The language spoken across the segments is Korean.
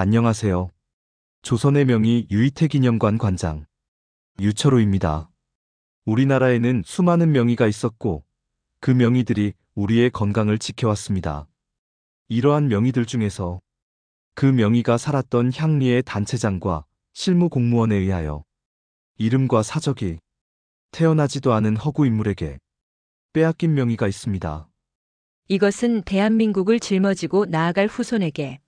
안녕하세요. 조선의 명의 유이태기념관 관장 유철호입니다. 우리나라에는 수많은 명의가 있었고 그 명의들이 우리의 건강을 지켜왔습니다. 이러한 명의들 중에서 그 명의가 살았던 향리의 단체장과 실무 공무원에 의하여 이름과 사적이 태어나지도 않은 허구 인물에게 빼앗긴 명의가 있습니다. 이것은 대한민국을 짊어지고 나아갈 후손에게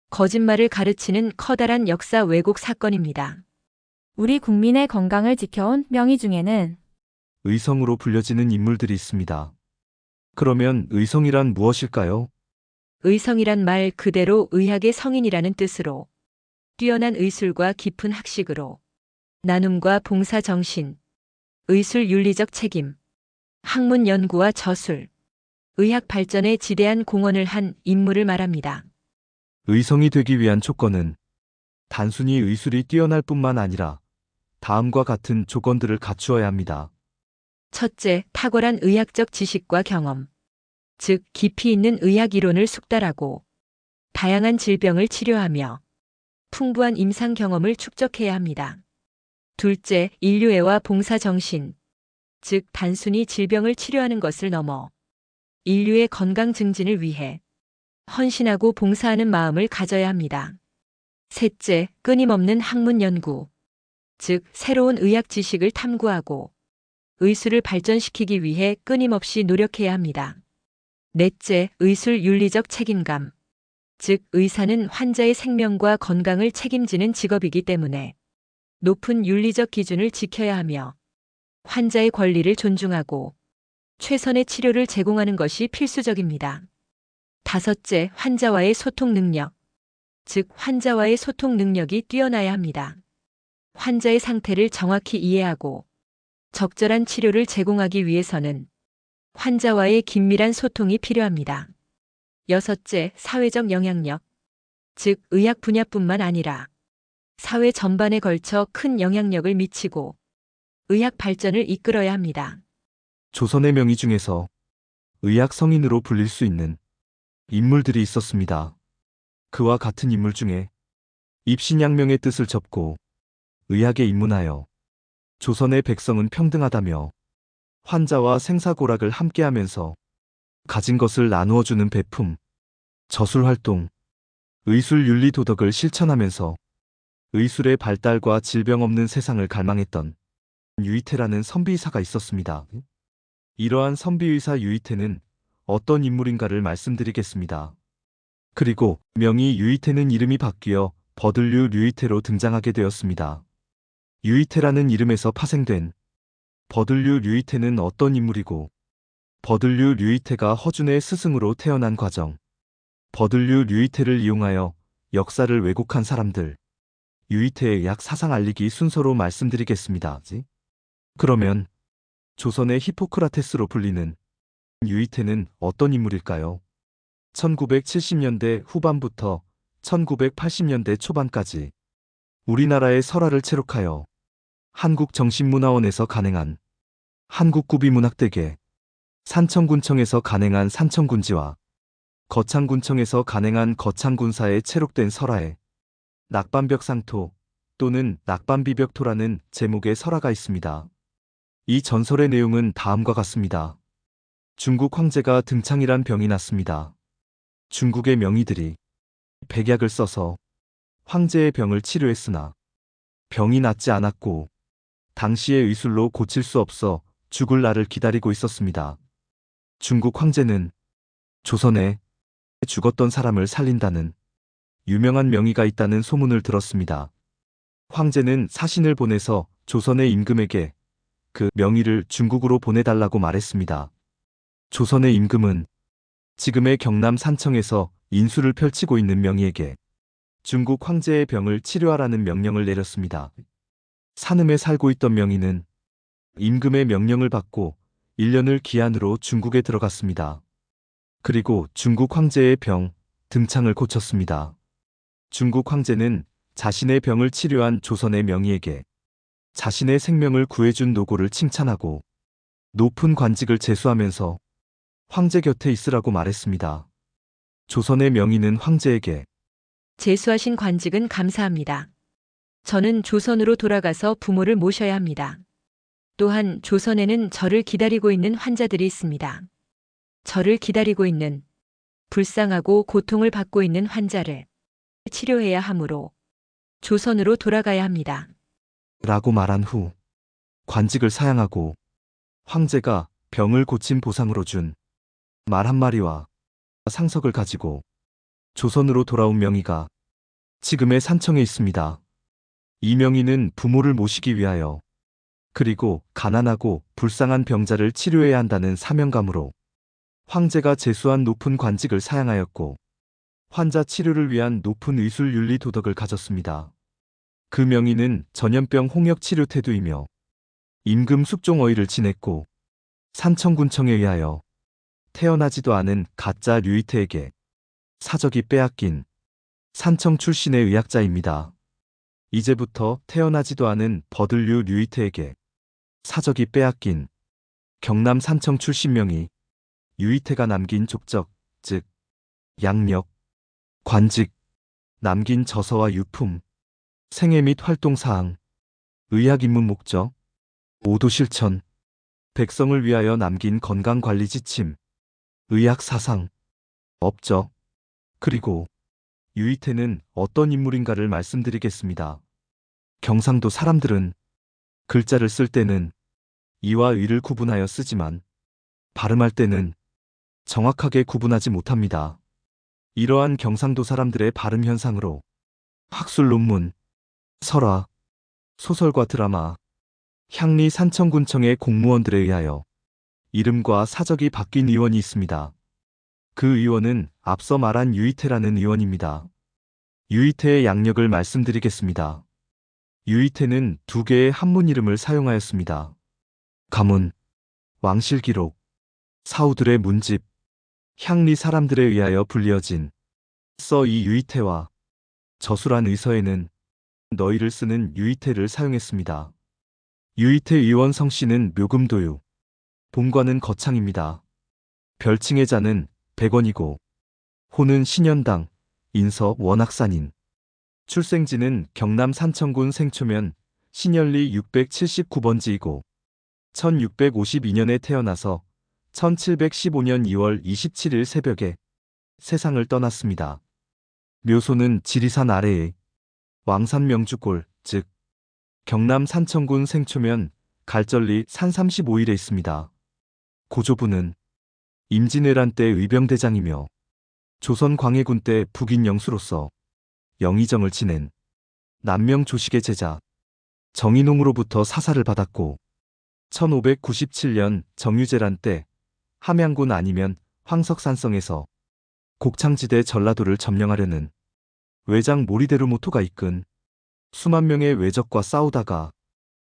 거짓말을 가르치는 커다란 역사 왜곡 사건입니다. 우리 국민의 건강을 지켜온 명의 중에는 의성으로 불려지는 인물들이 있습니다. 그러면 의성이란 무엇일까요? 의성이란 말 그대로 의학의 성인이라는 뜻으로 뛰어난 의술과 깊은 학식으로 나눔과 봉사 정신, 의술 윤리적 책임, 학문 연구와 저술, 의학 발전에 지대한 공헌을 한 인물을 말합니다. 의성이 되기 위한 조건은 단순히 의술이 뛰어날 뿐만 아니라 다음과 같은 조건들을 갖추어야 합니다. 첫째, 탁월한 의학적 지식과 경험, 즉 깊이 있는 의학 이론을 숙달하고 다양한 질병을 치료하며 풍부한 임상 경험을 축적해야 합니다. 둘째, 인류애와 봉사 정신, 즉 단순히 질병을 치료하는 것을 넘어 인류의 건강 증진을 위해 헌신하고 봉사하는 마음을 가져야 합니다. 셋째, 끊임없는 학문 연구, 즉 새로운 의학 지식을 탐구하고 의술을 발전시키기 위해 끊임없이 노력해야 합니다. 넷째, 의술 윤리적 책임감, 즉 의사는 환자의 생명과 건강을 책임지는 직업이기 때문에 높은 윤리적 기준을 지켜야 하며 환자의 권리를 존중하고 최선의 치료를 제공하는 것이 필수적입니다. 다섯째, 환자와의 소통 능력, 즉 환자와의 소통 능력이 뛰어나야 합니다. 환자의 상태를 정확히 이해하고 적절한 치료를 제공하기 위해서는 환자와의 긴밀한 소통이 필요합니다. 여섯째, 사회적 영향력, 즉 의학 분야뿐만 아니라 사회 전반에 걸쳐 큰 영향력을 미치고 의학 발전을 이끌어야 합니다. 조선의 명의 중에서 의학 성인으로 불릴 수 있는 인물들이 있었습니다. 그와 같은 인물 중에 입신양명의 뜻을 접고 의학에 입문하여 조선의 백성은 평등하다며 환자와 생사고락을 함께하면서 가진 것을 나누어주는 배품, 저술활동, 의술 윤리 도덕을 실천하면서 의술의 발달과 질병 없는 세상을 갈망했던 유이태라는 선비의사가 있었습니다. 이러한 선비의사 유이태는 어떤 인물인가를 말씀드리겠습니다. 그리고 명의 유이태는 이름이 바뀌어 버들류 류이태로 등장하게 되었습니다. 유이태라는 이름에서 파생된 버들류 류이태는 어떤 인물이고 버들류 류이태가 허준의 스승으로 태어난 과정, 버들류 류이태를 이용하여 역사를 왜곡한 사람들, 유이태의 약 사상 알리기 순서로 말씀드리겠습니다. 그러면 조선의 히포크라테스로 불리는 유이태는 어떤 인물일까요? 1970년대 후반부터 1980년대 초반까지 우리나라의 설화를 체록하여 한국정신문화원에서 간행한 한국구비문학대계, 산청군청에서 간행한 산청군지와 거창군청에서 간행한 거창군사에 체록된 설화에 낙반벽상토 또는 낙반비벽토라는 제목의 설화가 있습니다. 이 전설의 내용은 다음과 같습니다. 중국 황제가 등창이란 병이 났습니다. 중국의 명의들이 백약을 써서 황제의 병을 치료했으나 병이 낫지 않았고 당시의 의술로 고칠 수 없어 죽을 날을 기다리고 있었습니다. 중국 황제는 조선에 죽었던 사람을 살린다는 유명한 명의가 있다는 소문을 들었습니다. 황제는 사신을 보내서 조선의 임금에게 그 명의를 중국으로 보내달라고 말했습니다. 조선의 임금은 지금의 경남 산청에서 인수를 펼치고 있는 명의에게 중국 황제의 병을 치료하라는 명령을 내렸습니다. 산음에 살고 있던 명의는 임금의 명령을 받고 1년을 기한으로 중국에 들어갔습니다. 그리고 중국 황제의 병, 등창을 고쳤습니다. 중국 황제는 자신의 병을 치료한 조선의 명의에게 자신의 생명을 구해준 노고를 칭찬하고 높은 관직을 제수하면서 황제 곁에 있으라고 말했습니다. 조선의 명의는 황제에게 제수하신 관직은 감사합니다. 저는 조선으로 돌아가서 부모를 모셔야 합니다. 또한 조선에는 저를 기다리고 있는 환자들이 있습니다. 저를 기다리고 있는 불쌍하고 고통을 받고 있는 환자를 치료해야 하므로 조선으로 돌아가야 합니다. 라고 말한 후 관직을 사양하고 황제가 병을 고친 보상으로 준 말 한 마리와 상석을 가지고 조선으로 돌아온 명의가 지금의 산청에 있습니다. 이 명의는 부모를 모시기 위하여 그리고 가난하고 불쌍한 병자를 치료해야 한다는 사명감으로 황제가 제수한 높은 관직을 사양하였고 환자 치료를 위한 높은 의술 윤리 도덕을 가졌습니다. 그 명의는 전염병 홍역 치료 태두이며 임금 숙종어의를 지냈고 산청군청에 의하여 태어나지도 않은 가짜 류이태에게 사적이 빼앗긴 산청 출신의 의학자입니다. 이제부터 태어나지도 않은 버들류 류이태에게 사적이 빼앗긴 경남 산청 출신 명의 유이태가 남긴 족적, 즉 양력, 관직, 남긴 저서와 유품, 생애 및 활동사항, 의학 입문 목적, 오도 실천, 백성을 위하여 남긴 건강관리 지침, 의학 사상, 업적, 그리고 유이태는 어떤 인물인가를 말씀드리겠습니다. 경상도 사람들은 글자를 쓸 때는 이와 의를 구분하여 쓰지만 발음할 때는 정확하게 구분하지 못합니다. 이러한 경상도 사람들의 발음 현상으로 학술 논문, 설화, 소설과 드라마, 향리 산청군청의 공무원들에 의하여 이름과 사적이 바뀐 의원이 있습니다. 그 의원은 앞서 말한 유이태라는 의원입니다. 유이태의 양력을 말씀드리겠습니다. 유이태는 두 개의 한문 이름을 사용하였습니다. 가문, 왕실기록, 사우들의 문집, 향리 사람들에 의하여 불리어진 써 이 유이태와 저수란 의서에는 너희를 쓰는 유이태를 사용했습니다. 유이태 의원 성씨는 묘금도유, 본관은 거창입니다. 별칭의 자는 백원이고 호는 신현당, 인서 원악산인. 출생지는 경남 산청군 생초면 신열리 679번지이고 1652년에 태어나서 1715년 2월 27일 새벽에 세상을 떠났습니다. 묘소는 지리산 아래에 왕산명주골, 즉 경남 산청군 생초면 갈절리 산 35일에 있습니다. 고조부는 임진왜란 때 의병대장이며 조선 광해군 때 북인 영수로서 영의정을 지낸 남명 조식의 제자 정인홍으로부터 사사를 받았고 1597년 정유재란 때 함양군 아니면 황석산성에서 곡창지대 전라도를 점령하려는 외장 모리데루모토가 이끈 수만 명의 외적과 싸우다가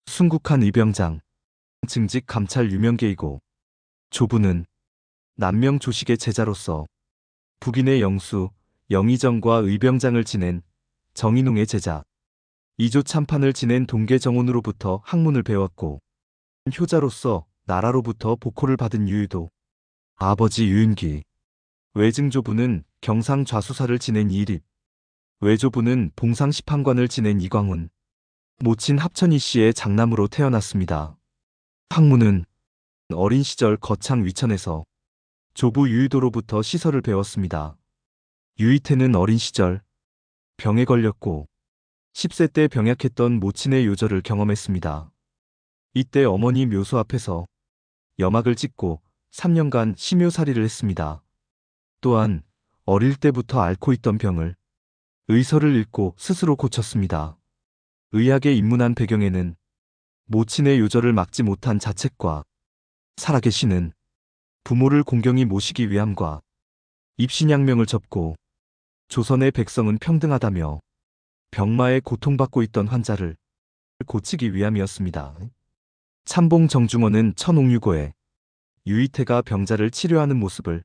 순국한 의병장 증직 감찰 유명계이고 조부는 남명 조식의 제자로서 북인의 영수 영의정과 의병장을 지낸 정인홍의 제자 이조 참판을 지낸 동계정원으로부터 학문을 배웠고 효자로서 나라로부터 복호를 받은 유유도 아버지 유윤기 외증조부는 경상 좌수사를 지낸 이립 외조부는 봉상시판관을 지낸 이광훈 모친 합천이 씨의 장남으로 태어났습니다. 학문은 어린 시절 거창 위천에서 조부 유유도로부터 시설을 배웠습니다. 유이태는 어린 시절 병에 걸렸고 10세 때 병약했던 모친의 요절을 경험했습니다. 이때 어머니 묘소 앞에서 염악을 찍고 3년간 심요살이를 했습니다. 또한 어릴 때부터 앓고 있던 병을 의서를 읽고 스스로 고쳤습니다. 의학에 입문한 배경에는 모친의 요절을 막지 못한 자책과 살아계시는 부모를 공경히 모시기 위함과 입신양명을 접고 조선의 백성은 평등하다며 병마에 고통받고 있던 환자를 고치기 위함이었습니다. 참봉 정중원은 천옥유고에 유이태가 병자를 치료하는 모습을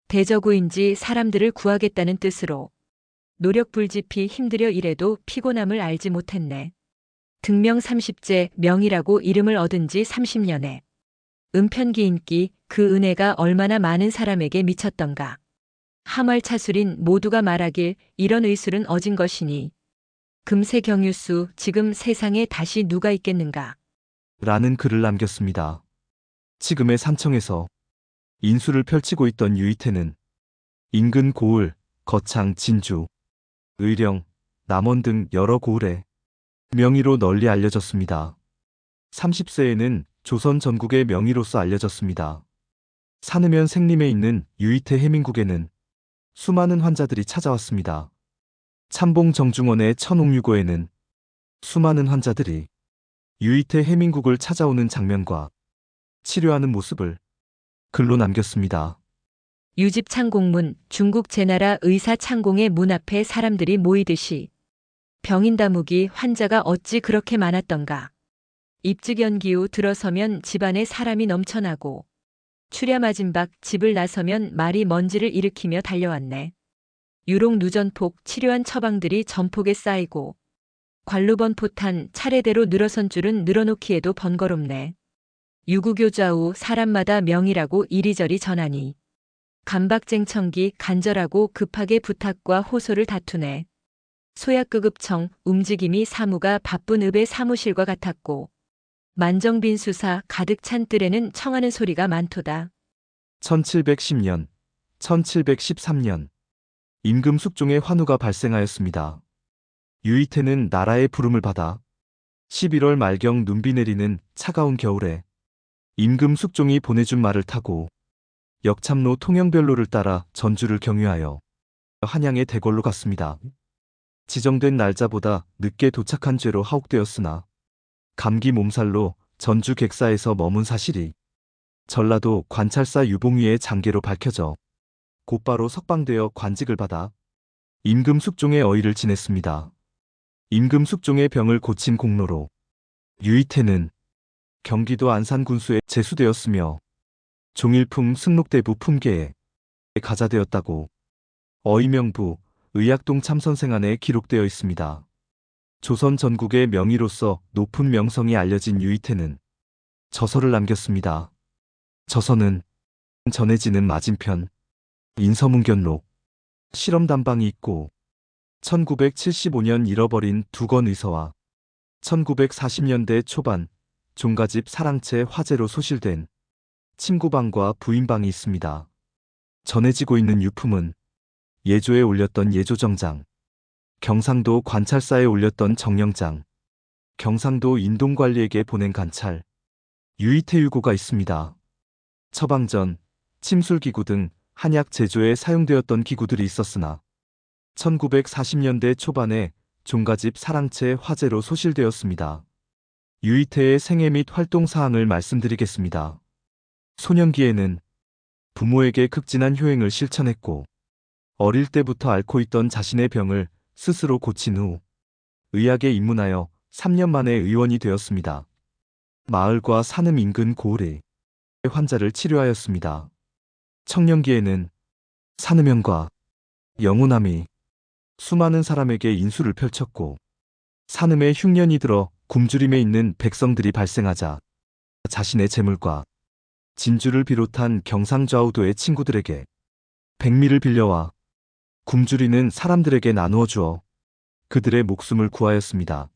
대저구인지 사람들을 구하겠다는 뜻으로 노력불지피 힘들여 일해도 피곤함을 알지 못했네. 등명 30제 명이라고 이름을 얻은 지 30년에 은편기 인기 그 은혜가 얼마나 많은 사람에게 미쳤던가. 하말차술인 모두가 말하길 이런 의술은 어진 것이니 금세 경유수 지금 세상에 다시 누가 있겠는가. 라는 글을 남겼습니다. 지금의 산청에서 인수를 펼치고 있던 유이태는 인근 고을, 거창, 진주, 의령, 남원 등 여러 고을에 명의로 널리 알려졌습니다. 30세에는 조선 전국의 명의로서 알려졌습니다. 산으면 생림에 있는 유이태 해민국에는 수많은 환자들이 찾아왔습니다. 참봉 정중원의 천옥유고에는 수많은 환자들이 유이태 해민국을 찾아오는 장면과 치료하는 모습을 글로 남겼습니다. 유집 창공문, 중국 제나라 의사 창공의 문 앞에 사람들이 모이듯이 병인다묵이 환자가 어찌 그렇게 많았던가. 입직연기후 들어서면 집안에 사람이 넘쳐나고 추랴마진박 집을 나서면 말이 먼지를 일으키며 달려왔네. 유록 누전폭 치료한 처방들이 전폭에 쌓이고 관루번포탄 차례대로 늘어선 줄은 늘어놓기에도 번거롭네. 유구교 좌우 사람마다 명이라고 이리저리 전하니 감박쟁청기 간절하고 급하게 부탁과 호소를 다투네. 소약급급청 움직임이 사무가 바쁜 읍의 사무실과 같았고 만정빈 수사 가득 찬 뜰에는 청하는 소리가 많도다. 1710년, 1713년 임금 숙종의 환우가 발생하였습니다. 유이태는 나라의 부름을 받아 11월 말경 눈비 내리는 차가운 겨울에 임금 숙종이 보내준 말을 타고 역참로 통영별로를 따라 전주를 경유하여 한양의 대궐로 갔습니다. 지정된 날짜보다 늦게 도착한 죄로 하옥되었으나 감기 몸살로 전주 객사에서 머문 사실이 전라도 관찰사 유봉위의 장계로 밝혀져 곧바로 석방되어 관직을 받아 임금 숙종의 어의를 지냈습니다. 임금 숙종의 병을 고친 공로로 유이태는 경기도 안산군수에 제수되었으며 종일품 승록대부 품계에 가자되었다고 어의명부 의약동 참선생안에 기록되어 있습니다. 조선 전국의 명의로서 높은 명성이 알려진 유이태는 저서를 남겼습니다. 저서는 전해지는 맞은편 인서문견록 실험담방이 있고 1975년 잃어버린 두 권 의서와 1940년대 초반 종가집 사랑채 화재로 소실된 침구방과 부인방이 있습니다. 전해지고 있는 유품은 예조에 올렸던 예조정장, 경상도 관찰사에 올렸던 정령장, 경상도 인동관리에게 보낸 관찰, 유이태 유고가 있습니다. 처방전, 침술기구 등 한약 제조에 사용되었던 기구들이 있었으나 1940년대 초반에 종가집 사랑채 화재로 소실되었습니다. 유이태의 생애 및 활동 사항을 말씀드리겠습니다. 소년기에는 부모에게 극진한 효행을 실천했고 어릴 때부터 앓고 있던 자신의 병을 스스로 고친 후 의학에 입문하여 3년 만에 의원이 되었습니다. 마을과 산음 인근 고을에 환자를 치료하였습니다. 청년기에는 산음현과 영호남이 수많은 사람에게 인수를 펼쳤고 산음에 흉년이 들어 굶주림에 있는 백성들이 발생하자 자신의 재물과 진주를 비롯한 경상좌우도의 친구들에게 백미를 빌려와 굶주리는 사람들에게 나누어 주어 그들의 목숨을 구하였습니다.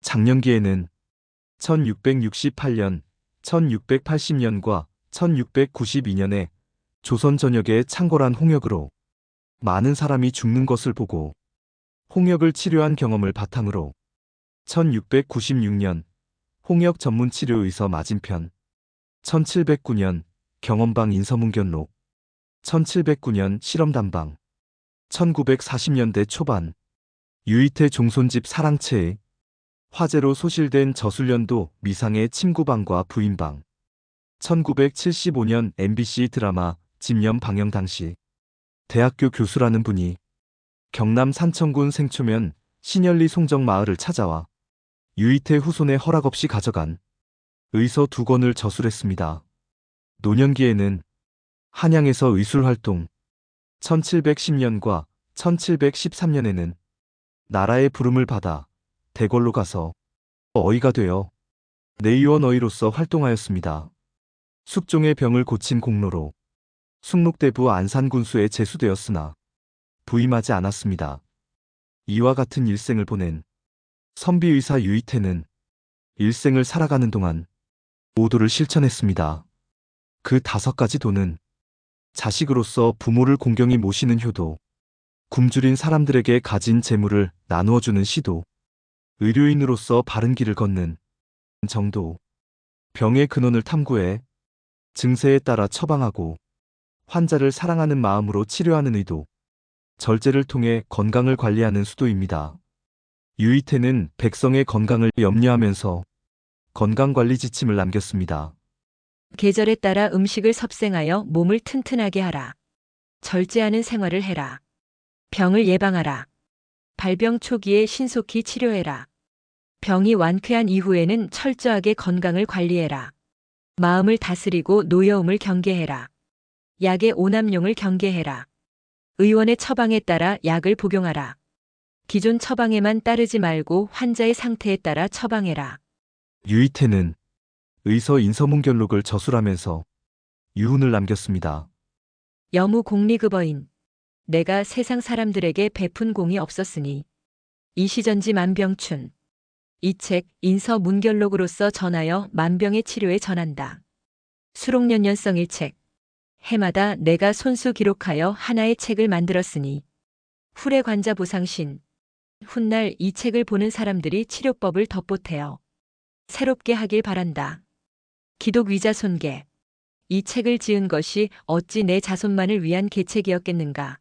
장년기에는 1668년, 1680년과 1692년에 조선 전역에 창궐한 홍역으로 많은 사람이 죽는 것을 보고 홍역을 치료한 경험을 바탕으로 1696년 홍역 전문치료의서 맞은편, 1709년 경험방 인서문견록, 1709년 실험담방, 1940년대 초반 유이태 종손집 사랑채에 화재로 소실된 저술년도 미상의 침구방과 부인방, 1975년 MBC 드라마 집념 방영 당시 대학교 교수라는 분이 경남 산청군 생초면 신열리 송정 마을을 찾아와 유이태 후손의 허락 없이 가져간 의서 2권을 저술했습니다. 노년기에는 한양에서 의술활동, 1710년과 1713년에는 나라의 부름을 받아 대궐로 가서 어의가 되어 내의원 어의로서 활동하였습니다. 숙종의 병을 고친 공로로 숭록대부 안산군수에 제수되었으나 부임하지 않았습니다. 이와 같은 일생을 보낸 선비의사 유이태는 일생을 살아가는 동안 5도를 실천했습니다. 그 5가지 도는 자식으로서 부모를 공경히 모시는 효도, 굶주린 사람들에게 가진 재물을 나누어주는 시도, 의료인으로서 바른 길을 걷는 정도, 병의 근원을 탐구해 증세에 따라 처방하고 환자를 사랑하는 마음으로 치료하는 의도, 절제를 통해 건강을 관리하는 수도입니다. 유이태는 백성의 건강을 염려하면서 건강관리 지침을 남겼습니다. 계절에 따라 음식을 섭생하여 몸을 튼튼하게 하라. 절제하는 생활을 해라. 병을 예방하라. 발병 초기에 신속히 치료해라. 병이 완쾌한 이후에는 철저하게 건강을 관리해라. 마음을 다스리고 노여움을 경계해라. 약의 오남용을 경계해라. 의원의 처방에 따라 약을 복용하라. 기존 처방에만 따르지 말고 환자의 상태에 따라 처방해라. 유이태는 의서 인서문결록을 저술하면서 유훈을 남겼습니다. 여무 공리급어인. 내가 세상 사람들에게 베푼 공이 없었으니 이시전지 만병춘. 이 책 인서문결록으로서 전하여 만병의 치료에 전한다. 수록년년성 일책. 해마다 내가 손수 기록하여 하나의 책을 만들었으니 후래관자 보상신. 훗날 이 책을 보는 사람들이 치료법을 덧보태어 새롭게 하길 바란다. 기독 위자손계. 이 책을 지은 것이 어찌 내 자손만을 위한 계책이었겠는가.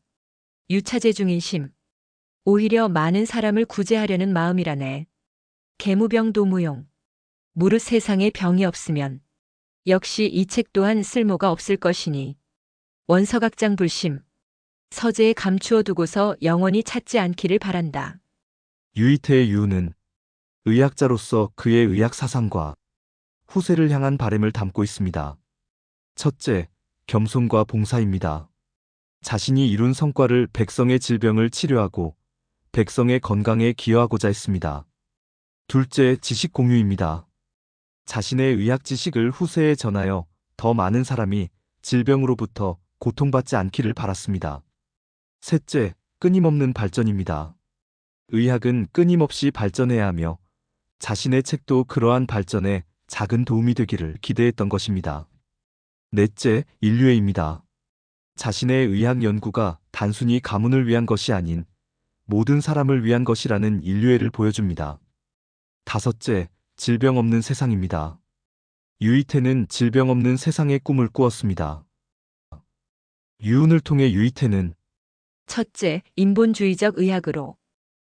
유차제 중인심. 오히려 많은 사람을 구제하려는 마음이라네. 계무병 도무용. 무릇 세상에 병이 없으면 역시 이 책 또한 쓸모가 없을 것이니 원서각장 불심. 서재에 감추어 두고서 영원히 찾지 않기를 바란다. 유이태의 유훈은 의학자로서 그의 의학 사상과 후세를 향한 바람을 담고 있습니다. 첫째, 겸손과 봉사입니다. 자신이 이룬 성과를 백성의 질병을 치료하고 백성의 건강에 기여하고자 했습니다. 둘째, 지식 공유입니다. 자신의 의학 지식을 후세에 전하여 더 많은 사람이 질병으로부터 고통받지 않기를 바랐습니다. 셋째, 끊임없는 발전입니다. 의학은 끊임없이 발전해야 하며 자신의 책도 그러한 발전에 작은 도움이 되기를 기대했던 것입니다. 넷째, 인류애입니다. 자신의 의학 연구가 단순히 가문을 위한 것이 아닌 모든 사람을 위한 것이라는 인류애를 보여줍니다. 다섯째, 질병 없는 세상입니다. 유이태는 질병 없는 세상의 꿈을 꾸었습니다. 유훈을 통해 유이태는 첫째, 인본주의적 의학으로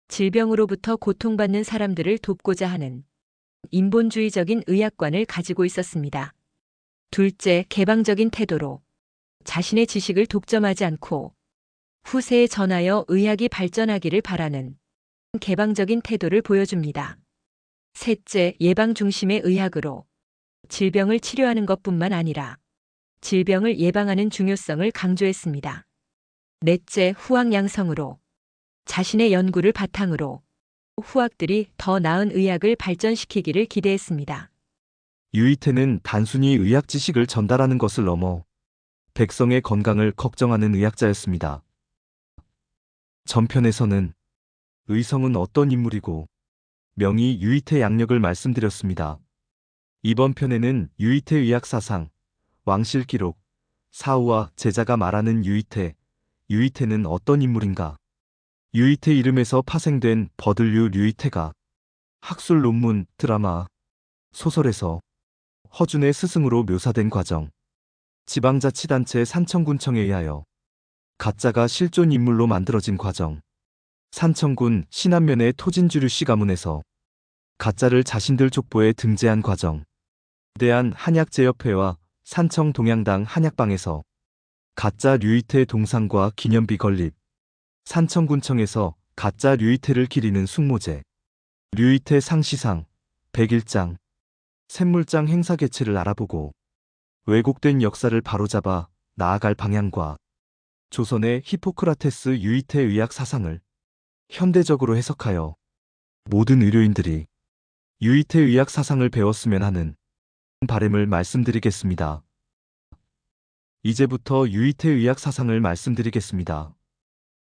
질병으로부터 고통받는 사람들을 돕고자 하는 인본주의적인 의학관을 가지고 있었습니다. 둘째, 개방적인 태도로 자신의 지식을 독점하지 않고 후세에 전하여 의학이 발전하기를 바라는 개방적인 태도를 보여줍니다. 셋째, 예방 중심의 의학으로 질병을 치료하는 것뿐만 아니라 질병을 예방하는 중요성을 강조했습니다. 넷째, 후학양성으로 자신의 연구를 바탕으로 후학들이 더 나은 의학을 발전시키기를 기대했습니다. 유이태는 단순히 의학 지식을 전달하는 것을 넘어 백성의 건강을 걱정하는 의학자였습니다. 전편에서는 의성은 어떤 인물이고 명의 유이태 양력을 말씀드렸습니다. 이번 편에는 유이태 의학 사상, 왕실 기록, 사후와 제자가 말하는 유이태, 유이태는 어떤 인물인가? 유이태 이름에서 파생된 버들류 유이태가 학술 논문, 드라마, 소설에서 허준의 스승으로 묘사된 과정, 지방자치단체 산청군청에 의하여 가짜가 실존 인물로 만들어진 과정, 산청군 신안면의 토진주류씨 가문에서 가짜를 자신들 족보에 등재한 과정, 대한 한약제협회와 산청 동양당 한약방에서 가짜 류이태 동상과 기념비 건립, 산청군청에서 가짜 류이태를 기리는 숙모제, 류이태 상시상, 백일장, 샘물장 행사 개최를 알아보고 왜곡된 역사를 바로잡아 나아갈 방향과 조선의 히포크라테스 유이태 의학 사상을 현대적으로 해석하여 모든 의료인들이 유이태 의학 사상을 배웠으면 하는 바람을 말씀드리겠습니다. 이제부터 유이태 의학 사상을 말씀드리겠습니다.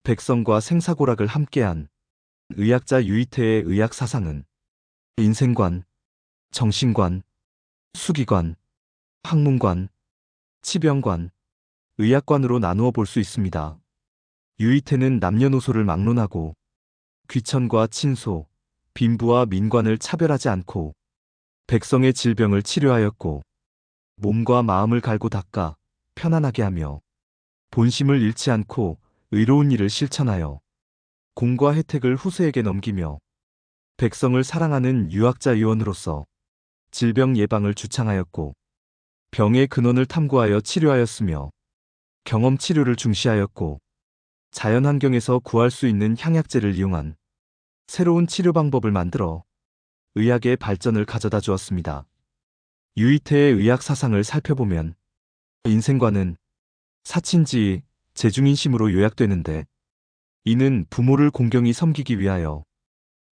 백성과 생사고락을 함께한 의학자 유이태의 의학 사상은 인생관, 정신관, 수기관, 학문관, 치병관, 의학관으로 나누어 볼 수 있습니다. 유이태는 남녀노소를 막론하고 귀천과 친소, 빈부와 민관을 차별하지 않고 백성의 질병을 치료하였고 몸과 마음을 갈고 닦아 편안하게 하며 본심을 잃지 않고 의로운 일을 실천하여 공과 혜택을 후세에게 넘기며 백성을 사랑하는 유학자 의원으로서 질병 예방을 주창하였고 병의 근원을 탐구하여 치료하였으며 경험 치료를 중시하였고 자연 환경에서 구할 수 있는 향약제를 이용한 새로운 치료 방법을 만들어 의학의 발전을 가져다 주었습니다. 유이태의 의학 사상을 살펴보면 인생관은 사친지의 재중인심으로 요약되는데 이는 부모를 공경히 섬기기 위하여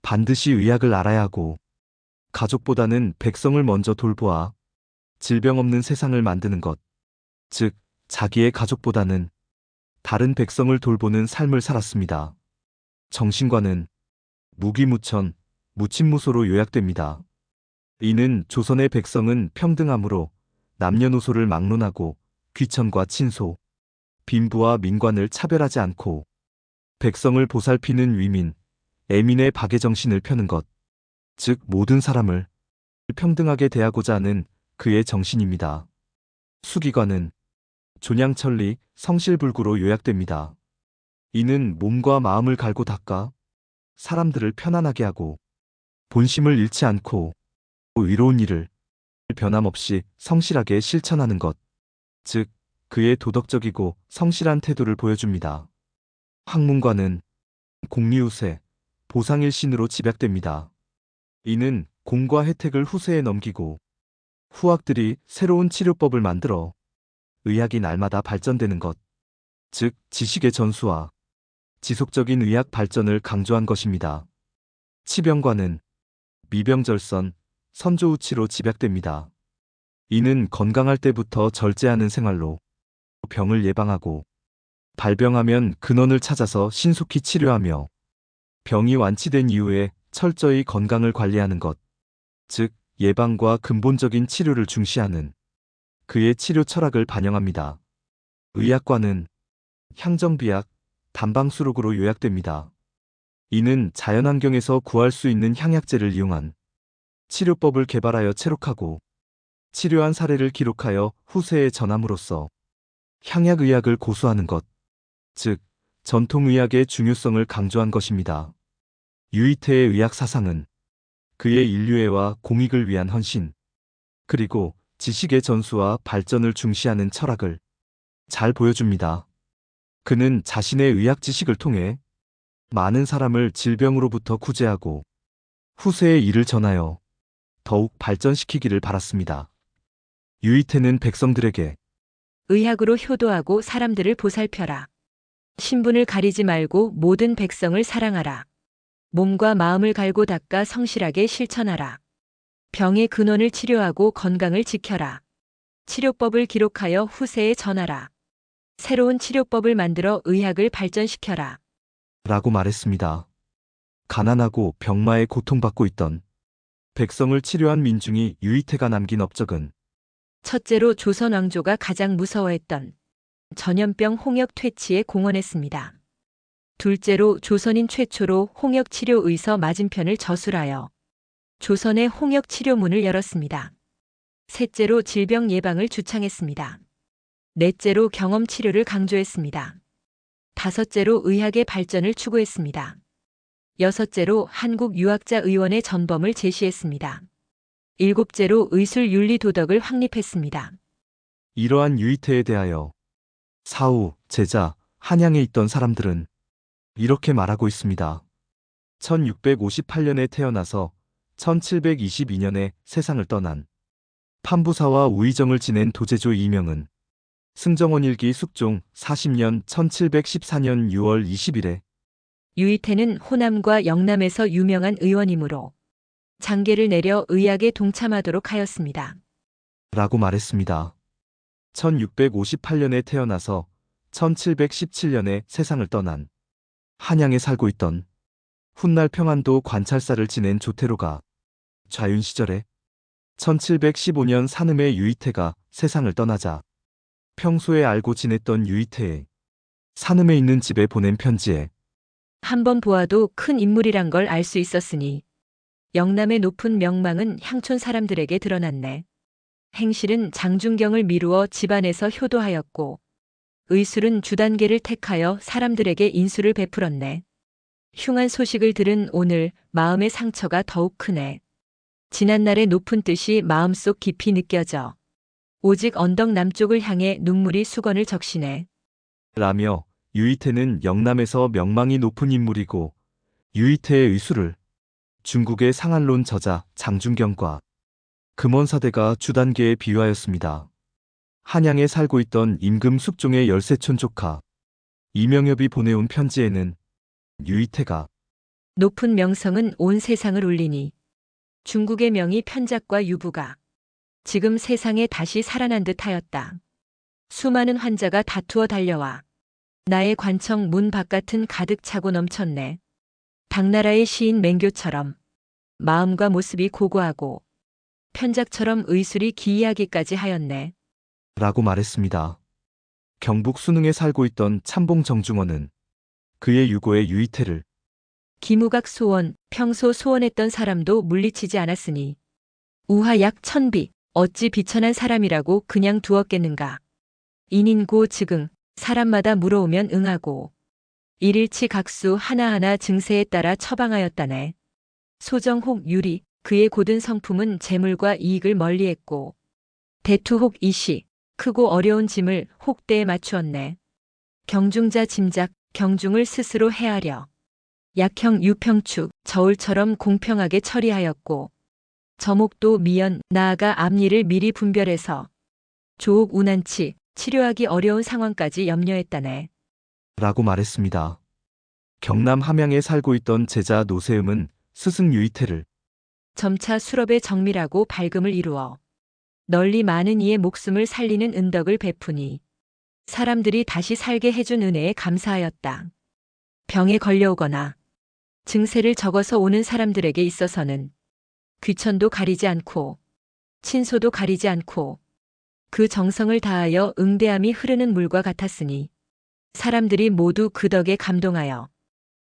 반드시 의학을 알아야 하고 가족보다는 백성을 먼저 돌보아 질병 없는 세상을 만드는 것, 즉 자기의 가족보다는 다른 백성을 돌보는 삶을 살았습니다. 정신관은 무기무천, 무친무소로 요약됩니다. 이는 조선의 백성은 평등함으로 남녀노소를 막론하고 귀천과 친소, 빈부와 민관을 차별하지 않고 백성을 보살피는 위민, 애민의 박애정신을 펴는 것, 즉 모든 사람을 평등하게 대하고자 하는 그의 정신입니다. 수기관은 존양천리, 성실불구로 요약됩니다. 이는 몸과 마음을 갈고 닦아 사람들을 편안하게 하고 본심을 잃지 않고 의로운 일을 변함없이 성실하게 실천하는 것, 즉 그의 도덕적이고 성실한 태도를 보여줍니다. 학문관은 공리우세, 보상일신으로 집약됩니다. 이는 공과 혜택을 후세에 넘기고 후학들이 새로운 치료법을 만들어 의학이 날마다 발전되는 것, 즉 지식의 전수와 지속적인 의학 발전을 강조한 것입니다. 치병관은 미병절선, 선조우치로 집약됩니다. 이는 건강할 때부터 절제하는 생활로 병을 예방하고 발병하면 근원을 찾아서 신속히 치료하며 병이 완치된 이후에 철저히 건강을 관리하는 것, 즉 예방과 근본적인 치료를 중시하는 그의 치료 철학을 반영합니다. 의학관은 향정비약, 단방수록으로 요약됩니다. 이는 자연환경에서 구할 수 있는 향약제를 이용한 치료법을 개발하여 체록하고 치료한 사례를 기록하여 후세에 전함으로써 향약의학을 고수하는 것, 즉 전통의학의 중요성을 강조한 것입니다. 유이태의 의학 사상은 그의 인류애와 공익을 위한 헌신, 그리고 지식의 전수와 발전을 중시하는 철학을 잘 보여줍니다. 그는 자신의 의학 지식을 통해 많은 사람을 질병으로부터 구제하고 후세의 일을 전하여 더욱 발전시키기를 바랐습니다. 유이태는 백성들에게 의학으로 효도하고 사람들을 보살펴라. 신분을 가리지 말고 모든 백성을 사랑하라. 몸과 마음을 갈고 닦아 성실하게 실천하라. 병의 근원을 치료하고 건강을 지켜라. 치료법을 기록하여 후세에 전하라. 새로운 치료법을 만들어 의학을 발전시켜라. 라고 말했습니다. 가난하고 병마에 고통받고 있던 백성을 치료한 민중이 유이태가 남긴 업적은 첫째로 조선 왕조가 가장 무서워했던 전염병 홍역 퇴치에 공헌했습니다. 둘째로 조선인 최초로 홍역 치료 의서 맞은편을 저술하여 조선의 홍역 치료문을 열었습니다. 셋째로 질병 예방을 주창했습니다. 넷째로 경험 치료를 강조했습니다. 다섯째로 의학의 발전을 추구했습니다. 여섯째로 한국 유학자 의원의 전범을 제시했습니다. 일곱째로 의술 윤리 도덕을 확립했습니다. 이러한 유이태에 대하여 사후, 제자, 한양에 있던 사람들은 이렇게 말하고 있습니다. 1658년에 태어나서 1722년에 세상을 떠난 판부사와 우의정을 지낸 도제조 이명은 승정원 일기 숙종 40년 1714년 6월 20일에 유이태는 호남과 영남에서 유명한 의원이므로 장계를 내려 의학에 동참하도록 하였습니다. 라고 말했습니다. 1658년에 태어나서 1717년에 세상을 떠난 한양에 살고 있던 훗날 평안도 관찰사를 지낸 조태로가 좌윤 시절에 1715년 산음의 유이태가 세상을 떠나자 평소에 알고 지냈던 유이태의 산음에 있는 집에 보낸 편지에 한번 보아도 큰 인물이란 걸 알 수 있었으니 영남의 높은 명망은 향촌 사람들에게 드러났네. 행실은 장준경을 미루어 집안에서 효도하였고 의술은 주단계를 택하여 사람들에게 인수를 베풀었네. 흉한 소식을 들은 오늘 마음의 상처가 더욱 크네. 지난날의 높은 뜻이 마음속 깊이 느껴져 오직 언덕 남쪽을 향해 눈물이 수건을 적시네. 라며 유이태는 영남에서 명망이 높은 인물이고 유이태의 의술을 중국의 상한론 저자 장준경과 금원사대가 주단계에 비유하였습니다. 한양에 살고 있던 임금 숙종의 13촌 조카 이명엽이 보내온 편지에는 유이태가 높은 명성은 온 세상을 울리니 중국의 명의 편작과 유부가 지금 세상에 다시 살아난 듯 하였다. 수많은 환자가 다투어 달려와 나의 관청 문 바깥은 가득 차고 넘쳤네. 당나라의 시인 맹교처럼 마음과 모습이 고고하고 편작처럼 의술이 기이하기까지 하였네. 라고 말했습니다. 경북 순흥에 살고 있던 참봉 정중원은 그의 유고의 유이태를 기무각 소원, 평소 소원했던 사람도 물리치지 않았으니 우하 약 1000비, 어찌 비천한 사람이라고 그냥 두었겠는가. 인인고 즉응, 사람마다 물어오면 응하고 일일치 각수 하나하나 증세에 따라 처방하였다네. 소정혹 유리, 그의 고든 성품은 재물과 이익을 멀리했고 대투혹 이시, 크고 어려운 짐을 혹대에 맞추었네. 경중자 짐작, 경중을 스스로 헤아려 약형 유평축, 저울처럼 공평하게 처리하였고 저목도 미연, 나아가 앞니를 미리 분별해서 조옥 운한치, 치료하기 어려운 상황까지 염려했다네. 라고 말했습니다. 경남 함양에 살고 있던 제자 노세음은 스승 유이태를 점차 수럽의 정밀하고 밝음을 이루어 널리 많은 이의 목숨을 살리는 은덕을 베푸니 사람들이 다시 살게 해준 은혜에 감사하였다. 병에 걸려오거나 증세를 적어서 오는 사람들에게 있어서는 귀천도 가리지 않고 친소도 가리지 않고 그 정성을 다하여 응대함이 흐르는 물과 같았으니 사람들이 모두 그 덕에 감동하여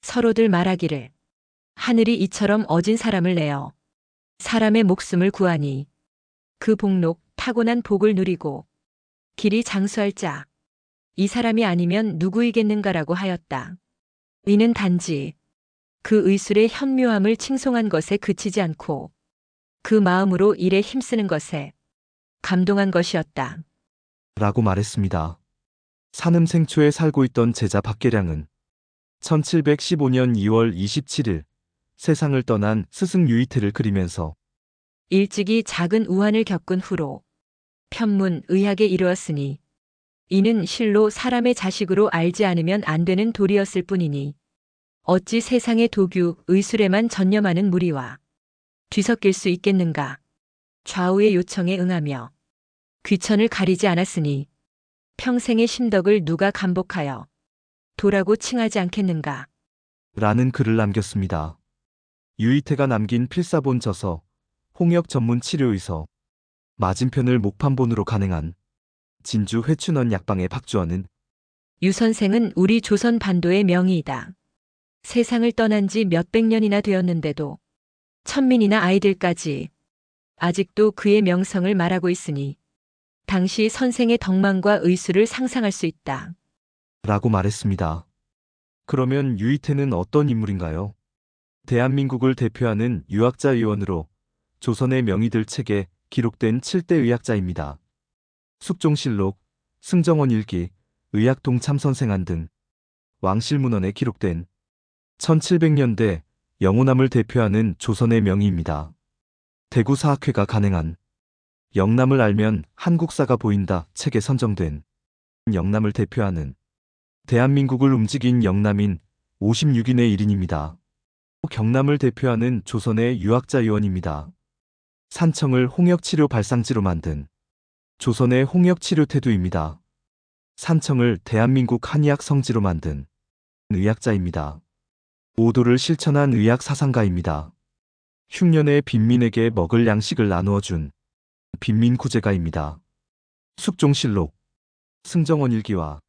서로들 말하기를 하늘이 이처럼 어진 사람을 내어 사람의 목숨을 구하니 그 복록 타고난 복을 누리고 길이 장수할 자, 이 사람이 아니면 누구이겠는가라고 하였다. 이는 단지 그 의술의 현묘함을 칭송한 것에 그치지 않고 그 마음으로 일에 힘쓰는 것에 감동한 것이었다. 라고 말했습니다. 산음 생초에 살고 있던 제자 박계량은 1715년 2월 27일 세상을 떠난 스승 유이태를 그리면서 일찍이 작은 우환을 겪은 후로 편문 의학에 이르렀으니 이는 실로 사람의 자식으로 알지 않으면 안 되는 도리였을 뿐이니 어찌 세상의 도규 의술에만 전념하는 무리와 뒤섞일 수 있겠는가. 좌우의 요청에 응하며 귀천을 가리지 않았으니 평생의 심덕을 누가 감복하여 도라고 칭하지 않겠는가. 라는 글을 남겼습니다. 유이태가 남긴 필사본 저서 홍역 전문 치료의서 맞은편을 목판본으로 간행한 진주 회춘원 약방의 박주원은 유 선생은 우리 조선 반도의 명의이다. 세상을 떠난 지 몇백 년이나 되었는데도 천민이나 아이들까지 아직도 그의 명성을 말하고 있으니 당시 선생의 덕망과 의술을 상상할 수 있다. 라고 말했습니다. 그러면 유이태는 어떤 인물인가요? 대한민국을 대표하는 유학자 의원으로 조선의 명의들 책에 기록된 7대 의학자입니다. 숙종실록, 승정원 일기, 의학동참 선생안 등 왕실문헌에 기록된 1700년대 영호남을 대표하는 조선의 명의입니다. 대구사학회가 간행한 영남을 알면 한국사가 보인다 책에 선정된 영남을 대표하는 대한민국을 움직인 영남인 56인의 1인입니다. 경남을 대표하는 조선의 유학자 의원입니다. 산청을 홍역치료 발상지로 만든 조선의 홍역 치료태두입니다. 산청을 대한민국 한의학 성지로 만든 의학자입니다. 오도를 실천한 의학 사상가입니다. 흉년의 빈민에게 먹을 양식을 나누어 준 빈민구제가입니다. 숙종실록, 승정원일기와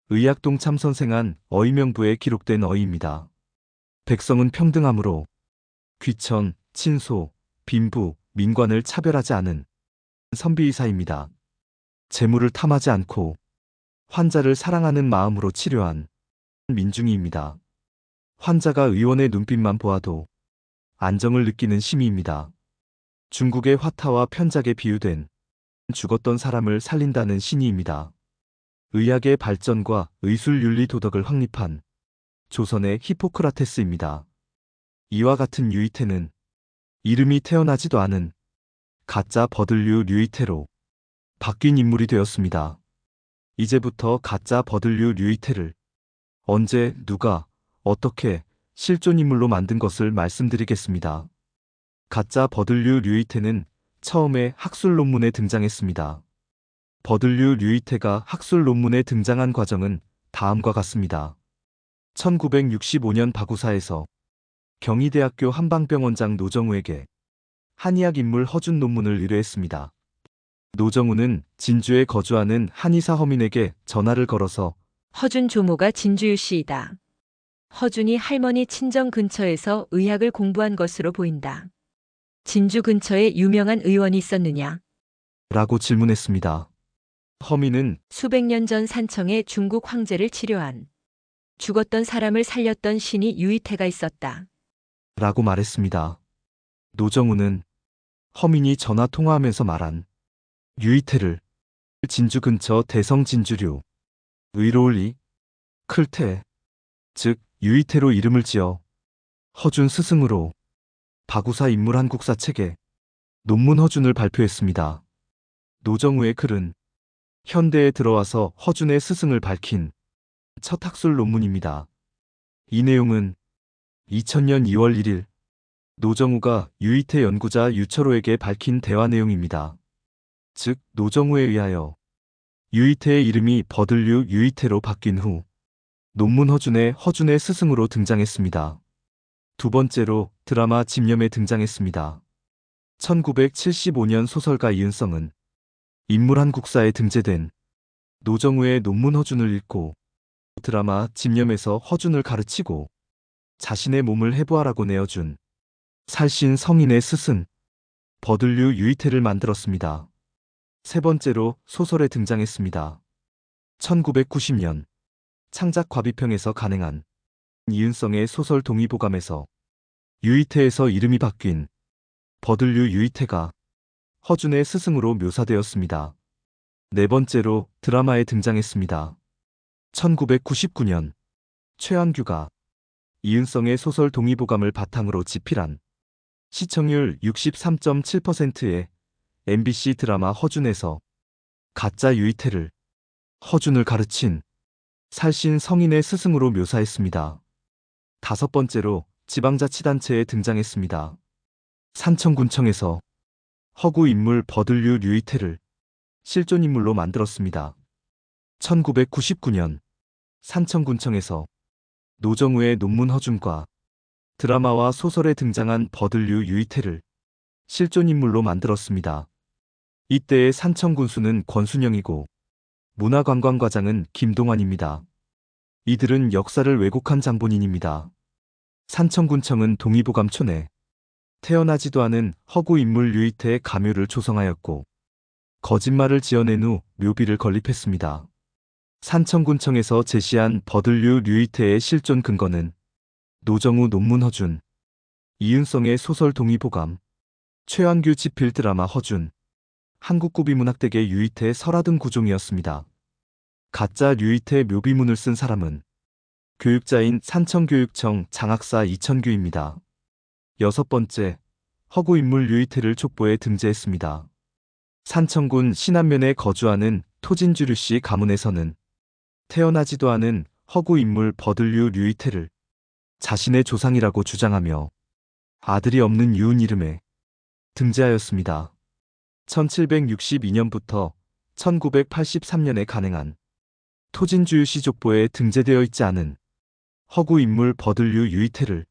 의학동참 선생한 어의명부에 기록된 어의입니다. 백성은 평등하므로 귀천, 친소, 빈부, 민관을 차별하지 않은 선비의사입니다. 재물을 탐하지 않고 환자를 사랑하는 마음으로 치료한 민중이입니다. 환자가 의원의 눈빛만 보아도 안정을 느끼는 심의입니다. 중국의 화타와 편작에 비유된 죽었던 사람을 살린다는 신의입니다. 의학의 발전과 의술 윤리 도덕을 확립한 조선의 히포크라테스입니다. 이와 같은 유이태는 이름이 태어나지도 않은 가짜 버들류 류이태로 바뀐 인물이 되었습니다. 이제부터 가짜 버들류 류이태를 언제, 누가, 어떻게 실존 인물로 만든 것을 말씀드리겠습니다. 가짜 버들류 류이태는 처음에 학술 논문에 등장했습니다. 버들류 류이태가 학술 논문에 등장한 과정은 다음과 같습니다. 1965년 바구사에서 경희대학교 한방병원장 노정우에게 한의학 인물 허준 논문을 의뢰했습니다. 노정우는 진주에 거주하는 한의사 허민에게 전화를 걸어서 허준 조모가 진주유 씨이다. 허준이 할머니 친정 근처에서 의학을 공부한 것으로 보인다. 진주 근처에 유명한 의원이 있었느냐? 라고 질문했습니다. 허민은 수백 년 전 산청에 중국 황제를 치료한 죽었던 사람을 살렸던 신이 유이태가 있었다. 라고 말했습니다. 노정우는 허민이 전화 통화하면서 말한 유이태를 진주 근처 대성 진주류 의로울리 클태 즉 유이태로 이름을 지어 허준 스승으로 바구사 인물 한국사 책에 논문 허준을 발표했습니다. 노정우의 글은 현대에 들어와서 허준의 스승을 밝힌 첫 학술 논문입니다. 이 내용은 2000년 2월 1일 노정우가 유이태 연구자 유철호에게 밝힌 대화 내용입니다. 즉 노정우에 의하여 유이태의 이름이 버들류 유이태로 바뀐 후 논문 허준의 스승으로 등장했습니다. 두 번째로 드라마 집념에 등장했습니다. 1975년 소설가 이은성은 인물 한국사에 등재된 노정우의 논문 허준을 읽고 드라마 집념에서 허준을 가르치고 자신의 몸을 해부하라고 내어준 살신 성인의 스승 버들류 유이태를 만들었습니다. 세 번째로 소설에 등장했습니다. 1990년 창작 과비평에서 간행한 이은성의 소설 동의보감에서 유이태에서 이름이 바뀐 버들류 유이태가 허준의 스승으로 묘사되었습니다. 네 번째로 드라마에 등장했습니다. 1999년 최한규가 이은성의 소설 동의보감을 바탕으로 집필한 시청률 63.7%의 MBC 드라마 허준에서 가짜 유이태를 허준을 가르친 살신 성인의 스승으로 묘사했습니다. 다섯 번째로 지방자치단체에 등장했습니다. 산청군청에서 허구 인물 버들류 류이태를 실존 인물로 만들었습니다. 1999년 산청군청에서 노정우의 논문 허준과 드라마와 소설에 등장한 버들류 유이태를 실존 인물로 만들었습니다. 이때의 산청군수는 권순영이고 문화관광과장은 김동환입니다. 이들은 역사를 왜곡한 장본인입니다. 산청군청은 동의보감촌에 태어나지도 않은 허구 인물 유이태의 가묘를 조성하였고 거짓말을 지어낸 후 묘비를 건립했습니다. 산청군청에서 제시한 버들류 류이태의 실존 근거는 노정우 논문 허준, 이윤성의 소설 동의보감, 최완규 집필 드라마 허준, 한국구비문학대계 유이태 설화 등 구종이었습니다. 가짜 류이태 묘비문을 쓴 사람은 교육자인 산청교육청 장학사 이천규입니다. 여섯 번째, 허구 인물 류이태를 족보에 등재했습니다. 산청군 신안면에 거주하는 토진주류 씨 가문에서는 태어나지도 않은 허구 인물 버들류 류이태를 자신의 조상이라고 주장하며 아들이 없는 유은 이름에 등재하였습니다. 1762년부터 1983년에 간행한 토진주유 시족보에 등재되어 있지 않은 허구 인물 버들류 유이태를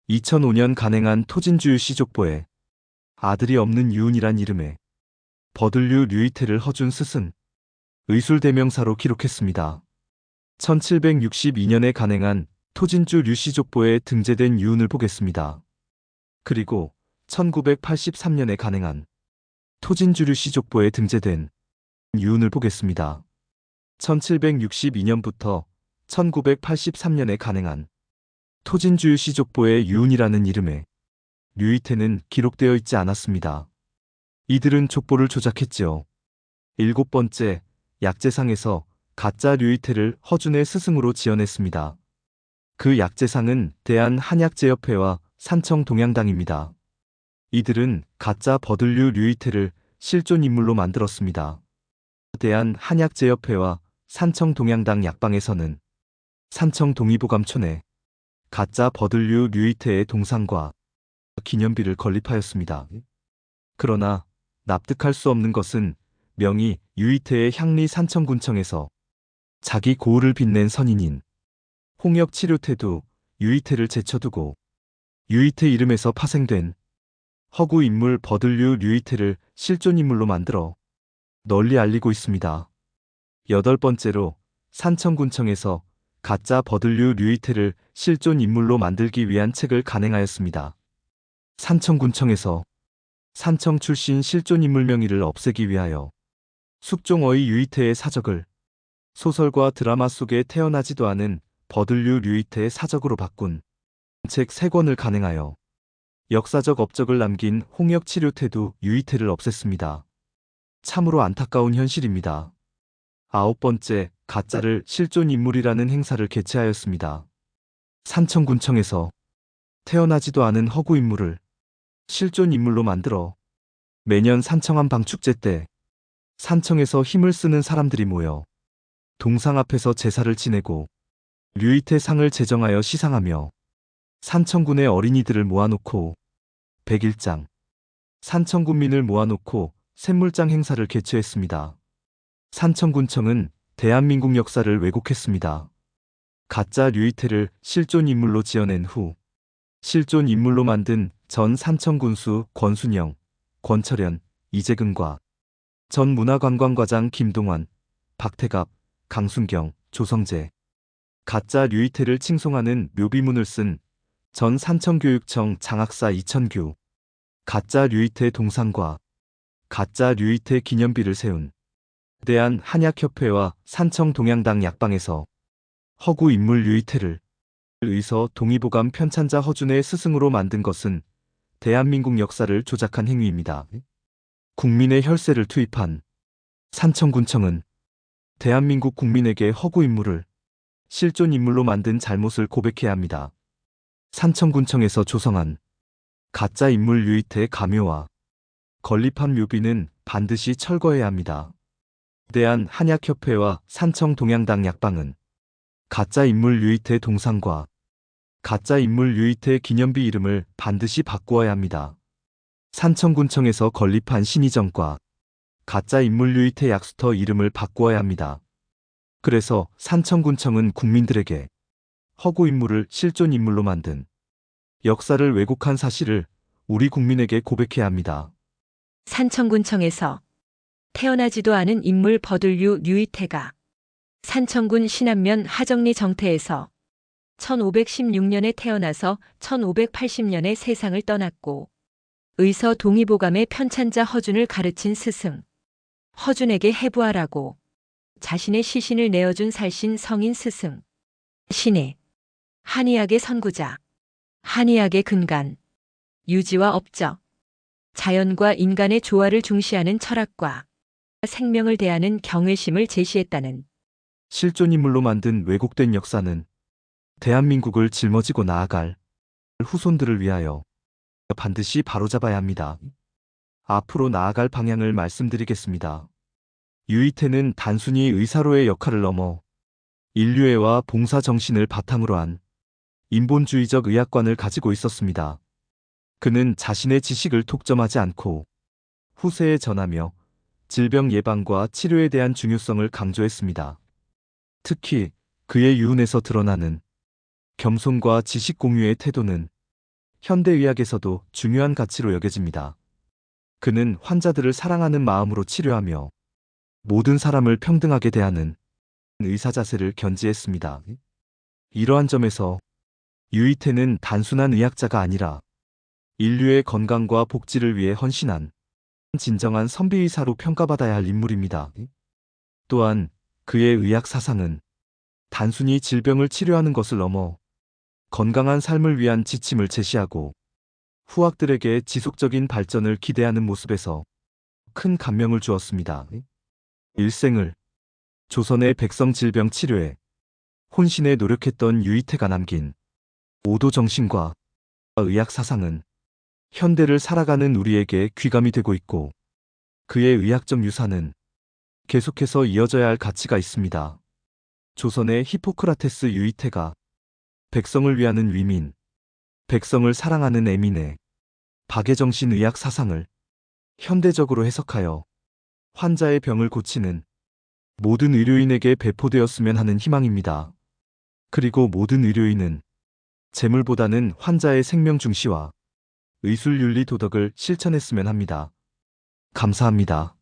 2005년 간행한 토진주유 시족보에 아들이 없는 유은이란 이름의 버들류 류이태를 허준 스승 의술대명사로 기록했습니다. 1762년에 간행한 토진주 류시족보에 등재된 유은을 보겠습니다. 그리고 1983년에 간행한 토진주 류시족보에 등재된 유은을 보겠습니다. 1762년부터 1983년에 간행한 토진주 류시족보에 유은이라는 이름의 류이태는 기록되어 있지 않았습니다. 이들은 족보를 조작했지요. 7번째, 약재상에서 가짜 류이태를 허준의 스승으로 지어냈습니다. 그 약재상은 대한한약재협회와 산청동양당입니다. 이들은 가짜 버들류 류이태를 실존 인물로 만들었습니다. 대한한약재협회와 산청동양당 약방에서는 산청동의보감촌에 가짜 버들류 류이태의 동상과 기념비를 건립하였습니다. 그러나 납득할 수 없는 것은 명의 유이태의 향리 산청군청에서 자기 고을을 빛낸 선인인 홍역치료태도 유이태를 제쳐두고 유이태 이름에서 파생된 허구 인물 버들류 류이태를 실존 인물로 만들어 널리 알리고 있습니다. 8번째로 산청군청에서 가짜 버들류 류이태를 실존 인물로 만들기 위한 책을 간행하였습니다. 산청군청에서 산청 출신 실존 인물 명의를 없애기 위하여 숙종어의 유이태의 사적을 소설과 드라마 속에 태어나지도 않은 버들류 류이태의 사적으로 바꾼 책 3권을 간행하여 역사적 업적을 남긴 홍역치료태도 유이태를 없앴습니다. 참으로 안타까운 현실입니다. 9번째, 가짜를 실존 인물이라는 행사를 개최하였습니다. 산청군청에서 태어나지도 않은 허구 인물을 실존 인물로 만들어 매년 산청한 방축제 때 산청에서 힘을 쓰는 사람들이 모여 동상 앞에서 제사를 지내고 류이태 상을 제정하여 시상하며 산청군의 어린이들을 모아놓고 백일장, 산청군민을 모아놓고 샘물장 행사를 개최했습니다. 산청군청은 대한민국 역사를 왜곡했습니다. 가짜 류이태를 실존 인물로 지어낸 후 실존 인물로 만든 전 산청군수 권순영, 권철현, 이재근과 전 문화관광과장 김동환, 박태갑, 강순경, 조성재, 가짜 류이태를 칭송하는 묘비문을 쓴 전 산청교육청 장학사 이천규, 가짜 류이태 동상과 가짜 류이태 기념비를 세운 대한한약협회와 산청동양당 약방에서 허구 인물 류이태를 의서 동의보감 편찬자 허준의 스승으로 만든 것은 대한민국 역사를 조작한 행위입니다. 국민의 혈세를 투입한 산청군청은 대한민국 국민에게 허구 인물을 실존 인물로 만든 잘못을 고백해야 합니다. 산청군청에서 조성한 가짜 인물 류이태의 가묘와 건립한 묘비는 반드시 철거해야 합니다. 대한한약협회와 산청동양당 약방은 가짜 인물 류이태 동상과 가짜 인물 류이태 기념비 이름을 반드시 바꾸어야 합니다. 산청군청에서 건립한 신의정과 가짜 인물 류이태 약수터 이름을 바꾸어야 합니다. 그래서 산청군청은 국민들에게 허구 인물을 실존 인물로 만든 역사를 왜곡한 사실을 우리 국민에게 고백해야 합니다. 산청군청에서 태어나지도 않은 인물 버들류 류이태가 산청군 신안면 하정리 정태에서 1516년에 태어나서 1580년에 세상을 떠났고 의서 동의보감의 편찬자 허준을 가르친 스승 허준에게 해부하라고 자신의 시신을 내어준 살신 성인 스승 신의 한의학의 선구자 한의학의 근간 유지와 업적 자연과 인간의 조화를 중시하는 철학과 생명을 대하는 경외심을 제시했다는 실존 인물로 만든 왜곡된 역사는 대한민국을 짊어지고 나아갈 후손들을 위하여 반드시 바로잡아야 합니다. 앞으로 나아갈 방향을 말씀드리겠습니다. 유이태는 단순히 의사로의 역할을 넘어 인류애와 봉사 정신을 바탕으로 한 인본주의적 의학관을 가지고 있었습니다. 그는 자신의 지식을 독점하지 않고 후세에 전하며 질병 예방과 치료에 대한 중요성을 강조했습니다. 특히 그의 유훈에서 드러나는 겸손과 지식 공유의 태도는 현대의학에서도 중요한 가치로 여겨집니다. 그는 환자들을 사랑하는 마음으로 치료하며 모든 사람을 평등하게 대하는 의사 자세를 견지했습니다. 이러한 점에서 유이태는 단순한 의학자가 아니라 인류의 건강과 복지를 위해 헌신한 진정한 선비의사로 평가받아야 할 인물입니다. 또한 그의 의학 사상은 단순히 질병을 치료하는 것을 넘어 건강한 삶을 위한 지침을 제시하고 후학들에게 지속적인 발전을 기대하는 모습에서 큰 감명을 주었습니다. 일생을 조선의 백성 질병 치료에 혼신에 노력했던 유이태가 남긴 오도 정신과 의학 사상은 현대를 살아가는 우리에게 귀감이 되고 있고 그의 의학적 유산은 계속해서 이어져야 할 가치가 있습니다. 조선의 히포크라테스 유이태가 백성을 위하는 위민, 백성을 사랑하는 애민의 박애정신 의학 사상을 현대적으로 해석하여 환자의 병을 고치는 모든 의료인에게 배포되었으면 하는 희망입니다. 그리고 모든 의료인은 재물보다는 환자의 생명 중시와 의술 윤리 도덕을 실천했으면 합니다. 감사합니다.